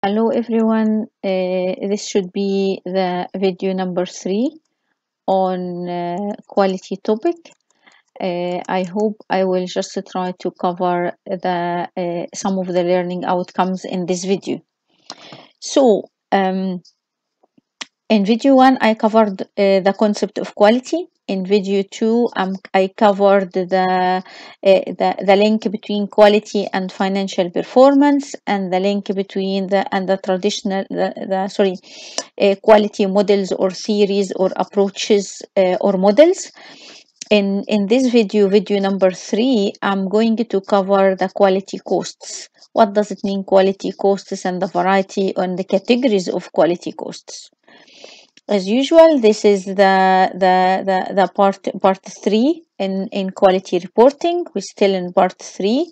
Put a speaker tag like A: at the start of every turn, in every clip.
A: Hello everyone, this should be the video number 3 on quality topic. I hope I will just try to cover some of the learning outcomes in this video. So in video 1 I covered the concept of quality. In video 2 I covered the link between quality and financial performance, and the link between the traditional quality models or theories or approaches or models. In this video number 3, I'm going to cover the quality costs. What does it mean, quality costs, and the variety and the categories of quality costs? As usual, this is the part 3 in quality reporting. We're still in part 3,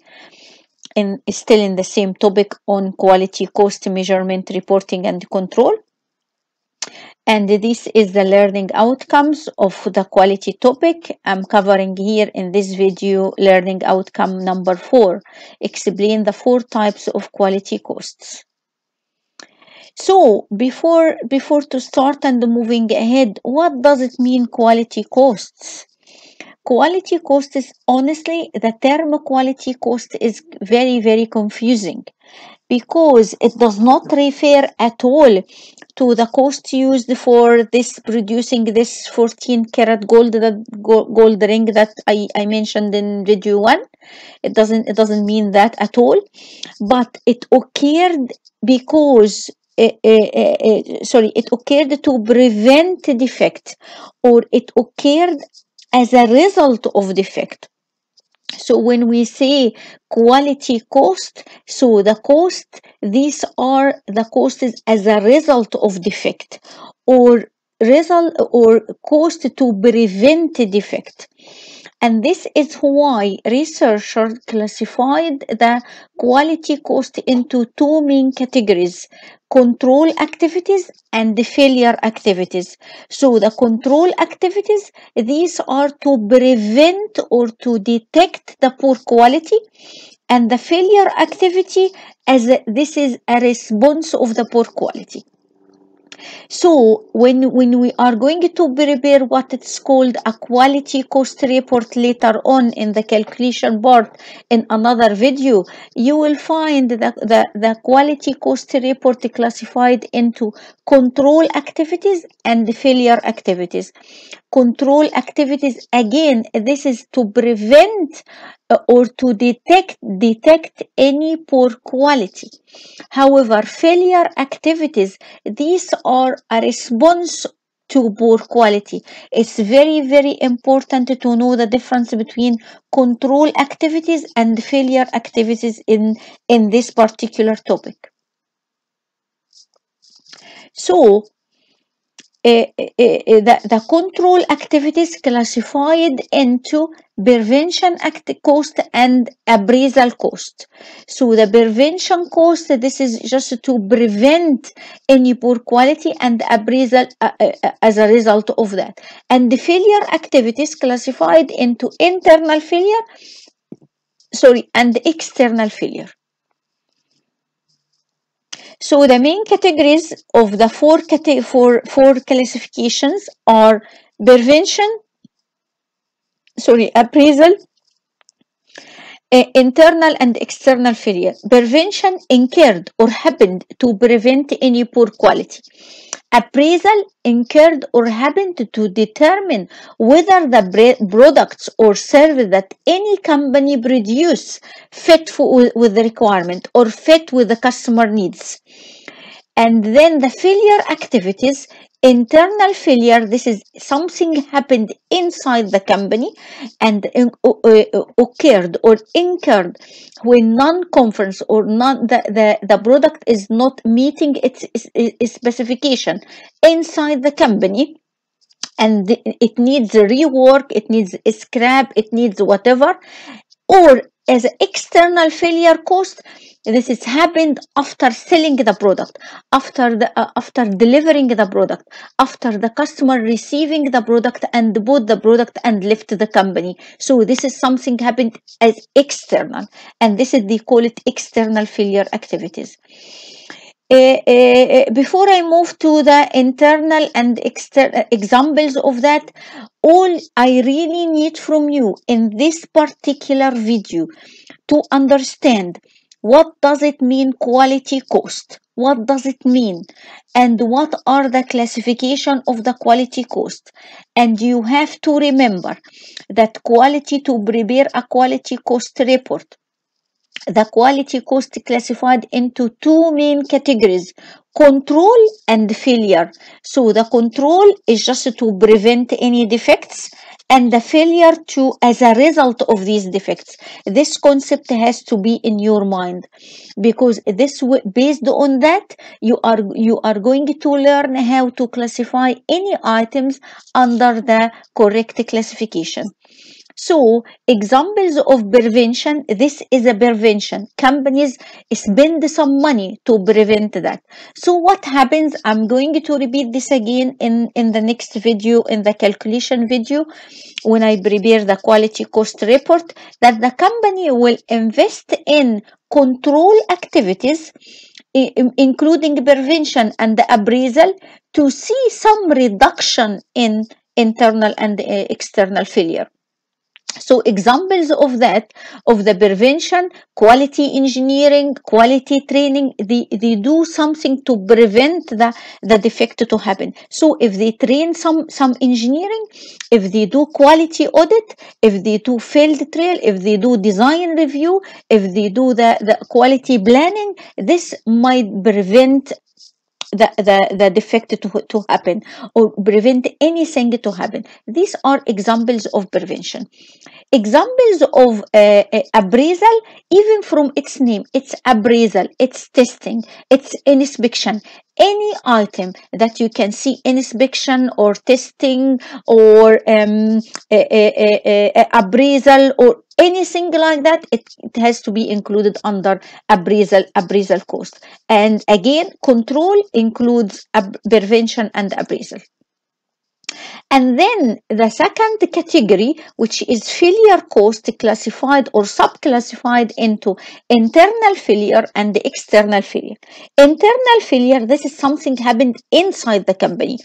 A: and still in the same topic on quality cost measurement, reporting, and control. And this is the learning outcomes of the quality topic. I'm covering here in this video learning outcome number 4. Explain the 4 types of quality costs. So before to start and moving ahead, what does it mean, quality costs? Quality cost is, honestly, the term quality cost is very confusing, because it does not refer at all to the cost used for producing this 14-karat gold ring that I mentioned in video 1. It doesn't mean that at all, but it occurred because it occurred to prevent defect, or it occurred as a result of defect. So when we say quality cost, so the cost, these are the costs as a result of defect, or cost to prevent defect. And this is why researchers classified the quality cost into 2 main categories: control activities and the failure activities. So the control activities, these are to prevent or to detect the poor quality, and the failure activity, as this is a response of the poor quality. So when we are going to prepare what it's called a quality cost report later on in the calculation part in another video, you will find the quality cost report classified into control activities and failure activities. Control activities, again, this is to prevent or to detect any poor quality. However, failure activities, these are a response to poor quality. It's very important to know the difference between control activities and failure activities in this particular topic. So the control activities classified into prevention cost and appraisal cost. So the prevention cost, this is just to prevent any poor quality, and appraisal as a result of that. And the failure activities classified into internal failure, and external failure. So the main categories of the four classifications are prevention, appraisal, internal and external failure. Prevention incurred or happened to prevent any poor quality. Appraisal incurred or happened to determine whether the products or service that any company produce fit with the requirement or fit with the customer needs. And then the failure activities, internal failure, this is something happened inside the company and occurred or incurred when non-conference or the product is not meeting its specification inside the company, and it needs rework, it needs scrap, it needs whatever. Or as external failure cost, this is happened after selling the product, after delivering the product, after the customer receiving the product and bought the product and left the company. So this is something happened as external, and this is, they call it external failure activities. Before I move to the internal and external examples of that, all I really need from you in this particular video to understand what does it mean quality cost, what does it mean, and what are the classification of the quality cost. And you have to remember that quality, to prepare a quality cost report, the quality cost classified into two main categories: control and failure. So the control is just to prevent any defects, and the failure to as a result of these defects. This concept has to be in your mind, because this based on that you are going to learn how to classify any items under the correct classification. So, examples of prevention, this is a prevention. Companies spend some money to prevent that. So, what happens? I'm going to repeat this again in the next video, in the calculation video, when I prepare the quality cost report, that the company will invest in control activities, including prevention and appraisal, to see some reduction in internal and external failure. So examples of that, of the prevention, quality engineering, quality training, they do something to prevent the defect to happen. So if they train some engineering, if they do quality audit, if they do field trial, if they do design review, if they do the quality planning, this might prevent the defect to happen, or prevent anything to happen. These are examples of prevention. Examples of appraisal, even from its name, it's appraisal, it's testing, it's inspection. Any item that you can see inspection or testing or appraisal or anything like that, it has to be included under appraisal cost. And again, control includes prevention and appraisal. And then the second category, which is failure cost, classified or subclassified into internal failure and external failure. Internal failure, this is something happened inside the company.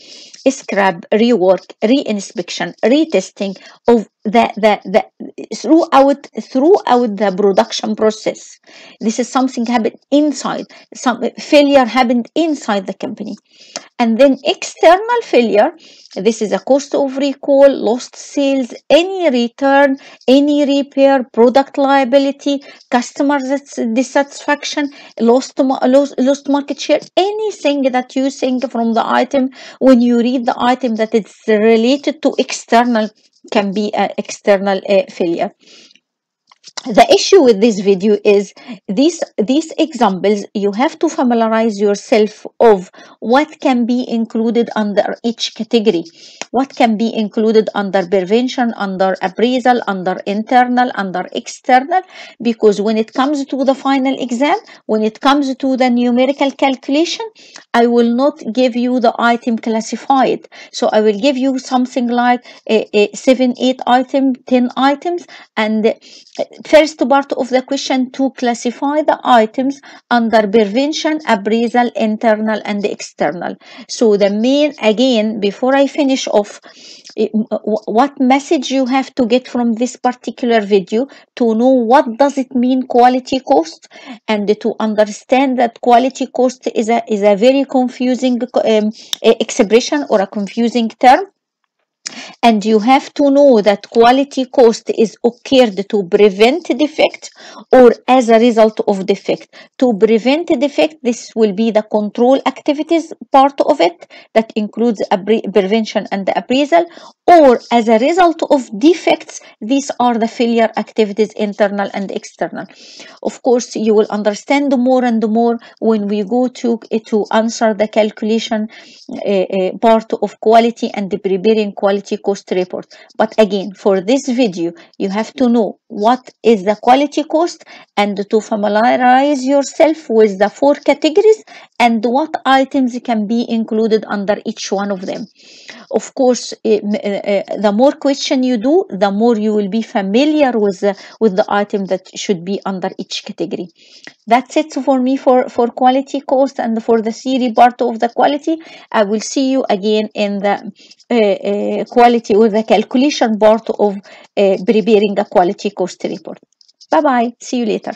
A: Scrap, rework, re-inspection, retesting of the throughout the production process. This is something happened inside. Some failure happened inside the company. And then external failure, this is a cost of recall, lost sales, any return, any repair, product liability, customer dissatisfaction, lost market share, anything that you think from the item, when you read the item that it's related to external, can be an external failure. The issue with this video is these examples, you have to familiarize yourself of what can be included under each category, what can be included under prevention, under appraisal, under internal, under external, because when it comes to the final exam, when it comes to the numerical calculation, I will not give you the item classified. So I will give you something like 7, 8 items, 10 items, and first part of the question to classify the items under prevention, appraisal, internal and external. So the main, again, before I finish off, what message you have to get from this particular video to know what does it mean quality cost, and to understand that quality cost is a very confusing expression or a confusing term. And you have to know that quality cost is occurred to prevent defect or as a result of defect. To prevent defect, this will be the control activities part of it, that includes prevention and appraisal, or as a result of defects, these are the failure activities, internal and external. Of course, you will understand more and more when we go to answer the calculation part of quality and preparing quality cost report. But again, for this video, you have to know what is the quality cost and to familiarize yourself with the 4 categories and what items can be included under each one of them. Of course, the more question you do, the more you will be familiar with the item that should be under each category. That's it for me for quality cost and for the theory part of the quality. I will see you again in the quality or the calculation part of preparing a quality cost report. Bye bye. See you later.